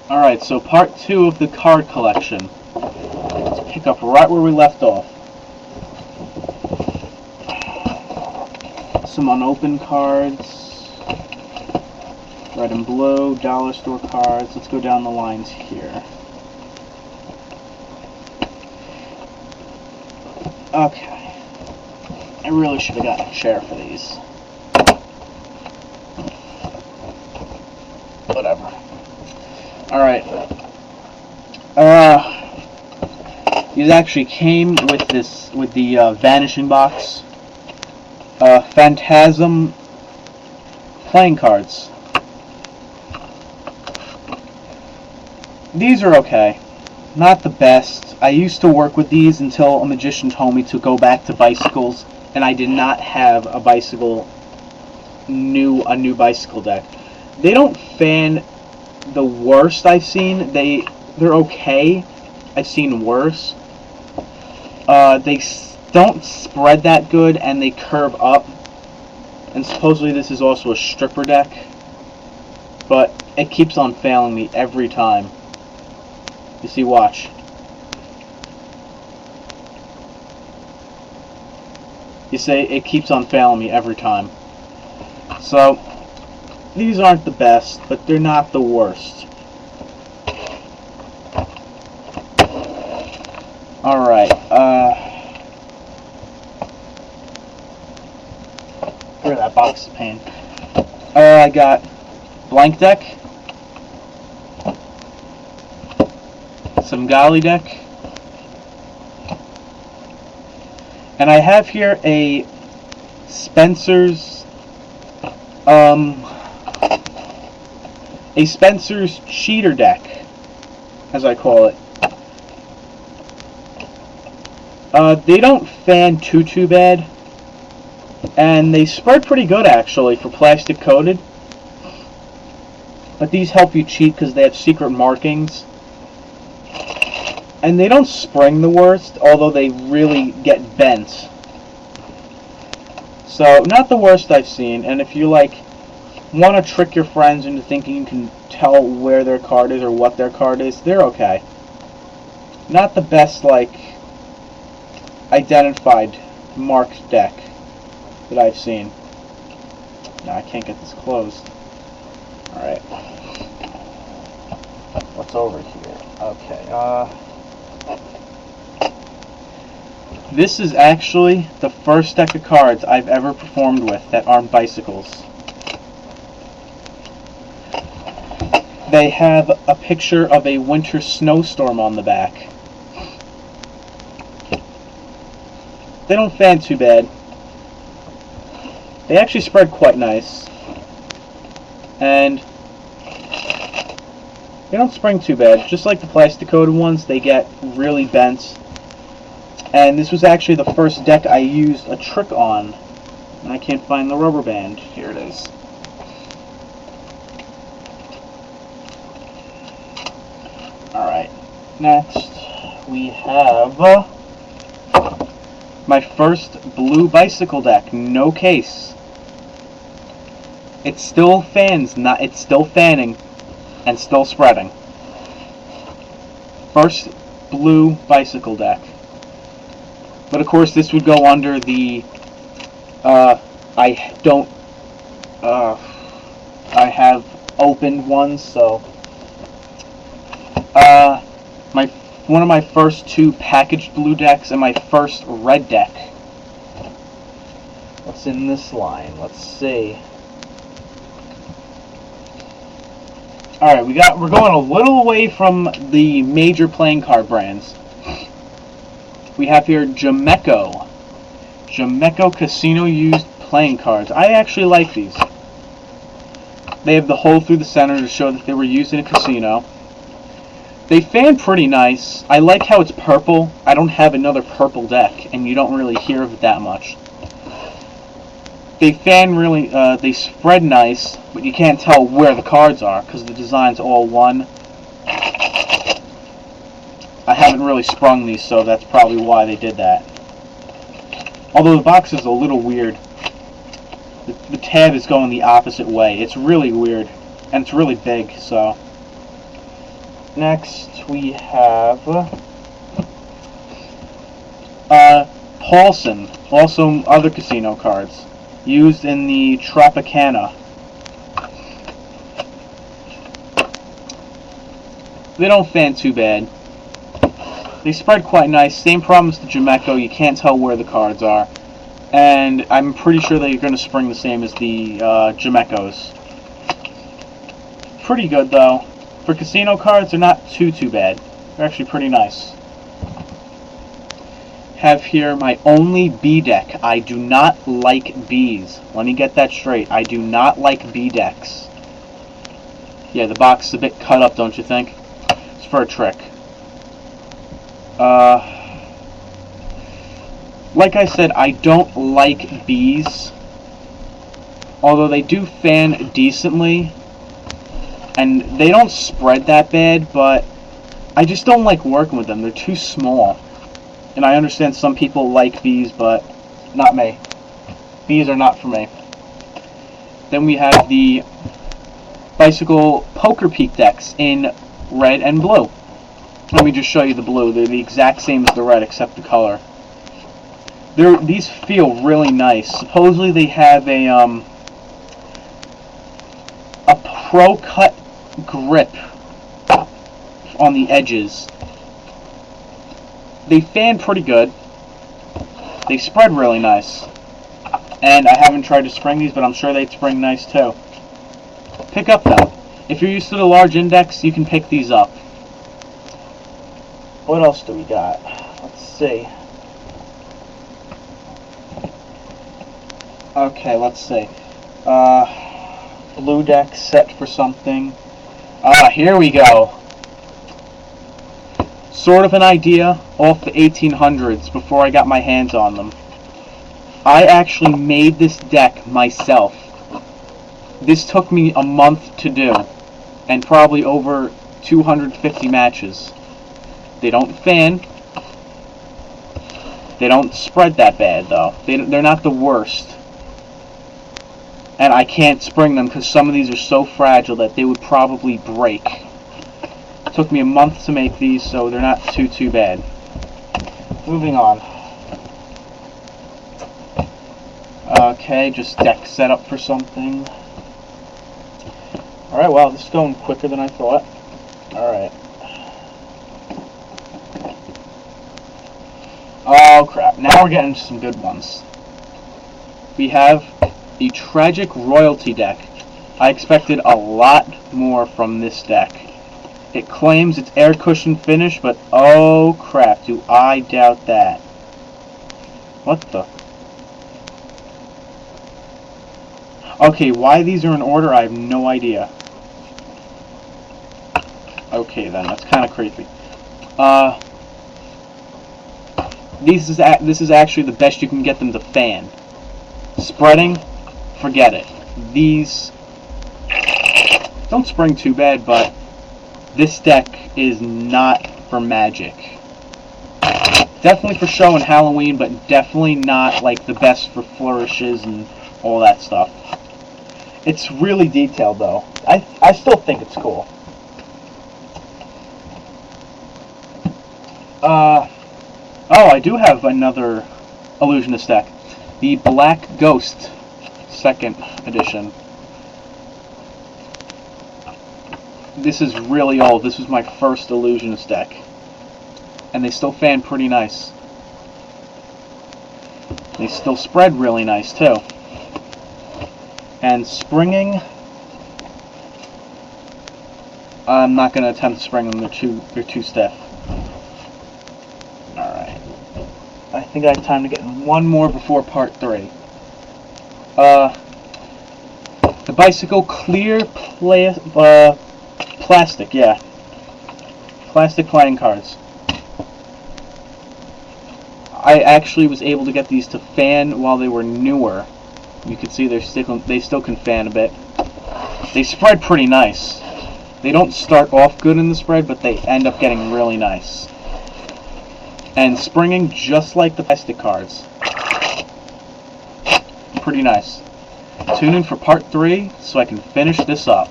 Alright, so part 2 of the card collection. Let's pick up right where we left off. Some unopened cards. Red and blue, dollar store cards. Let's go down the lines here. Okay. I really should have gotten a chair for these. Whatever. Alright. These actually came with the Vanishing Box. Phantasm playing cards. These are okay. Not the best. I used to work with these until a magician told me to go back to bicycles, and I did not have a new bicycle deck. They don't fan the worst I've seen. They're okay. I've seen worse. They don't spread that good, and they curve up. And supposedly this is also a stripper deck, but it keeps on failing me every time. You see, watch. You say it keeps on failing me every time. So these aren't the best, but they're not the worst. Alright, where that box is pain. I got blank deck, some Gali deck, and I have here a Spencer's cheater deck, as I call it. They don't fan too bad, and they spread pretty good actually for plastic coated. But these help you cheat because they have secret markings. And they don't spring the worst, although they really get bent. So, not the worst I've seen, and if you want to trick your friends into thinking you can tell where their card is or what their card is, they're okay. Not the best, identified marked deck that I've seen. No, I can't get this closed. Alright. What's over here? Okay, this is actually the first deck of cards I've ever performed with that aren't bicycles. They have a picture of a winter snowstorm on the back. They don't fan too bad. They actually spread quite nice. And they don't spring too bad. Just like the plastic coated ones, they get really bent. And this was actually the first deck I used a trick on. And I can't find the rubber band. Here it is. Alright. Next, we have my first blue bicycle deck. No case. It still fans, it's still fanning and still spreading. First blue bicycle deck. But of course this would go under the I have opened ones, so one of my first two packaged blue decks and my first red deck. What's in this line? Let's see. Alright, we're going a little away from the major playing card brands. We have here Jameco Casino used playing cards. I actually like these. They have the hole through the center to show that they were used in a casino. They fan pretty nice. I like how it's purple. I don't have another purple deck, and you don't really hear of it that much. They fan really, they spread nice, but you can't tell where the cards are because the design's all one. I haven't really sprung these, so that's probably why they did that. Although the box is a little weird. The tab is going the opposite way. It's really weird, and it's really big, so Next we have Paulson, also other casino cards, used in the Tropicana. They don't fan too bad. They spread quite nice. Same problem as the Jameco, you can't tell where the cards are. And I'm pretty sure they're going to spring the same as the Jamecos. Pretty good though. For casino cards, they're not too bad. They're actually pretty nice. Have here my only B deck. I do not like Bs. Let me get that straight. I do not like B decks. Yeah, the box is a bit cut up, don't you think? It's for a trick. Like I said, I don't like Bs. Although they do fan decently. And they don't spread that bad, but I just don't like working with them. They're too small. And I understand some people like Bs, but not me. Bs are not for me. Then we have the Bicycle Poker Peak decks in red and blue. Let me just show you the blue. They're the exact same as the red, except the color. These feel really nice. Supposedly they have a Pro Cut grip on the edges. They fan pretty good. They spread really nice. And I haven't tried to spring these, but I'm sure they'd spring nice too. Pick up them. If you're used to the large index, you can pick these up. What else do we got? Let's see. Okay, let's see. Blue deck set for something. Here we go. Sort of an idea off the 1800s before I got my hands on them. I actually made this deck myself. This took me a month to do, and probably over 250 matches. They don't fan. They don't spread that bad, though. They're not the worst. And I can't spring them because some of these are so fragile that they would probably break. It took me a month to make these, so they're not too bad. Moving on. Okay, just deck setup for something. Alright, wow, this is going quicker than I thought. Alright. Oh crap, now we're getting some good ones. We have the Tragic Royalty deck. I expected a lot more from this deck. It claims it's air cushion finish, but oh crap, do I doubt that. What the? Okay, why these are in order, I have no idea. Okay then, that's kind of creepy. This is actually the best you can get them to fan. Spreading, forget it. These don't spring too bad, but this deck is not for Magic. Definitely for show and Halloween, but definitely not like the best for flourishes and all that stuff. It's really detailed though. I still think it's cool. Oh, I do have another Illusionist deck. The Black Ghost 2nd edition. This is really old. This was my first Illusionist deck. And they still fan pretty nice. They still spread really nice too. And springing, I'm not going to attempt to spring them. They're too stiff. Alright. I think I have time to get one more before part 3. The Bicycle Clear Plastic, yeah. Plastic playing cards. I actually was able to get these to fan while they were newer. You can see they still can fan a bit. They spread pretty nice. They don't start off good in the spread, but they end up getting really nice. And springing just like the plastic cards. Pretty nice. Tune in for part 3 so I can finish this up.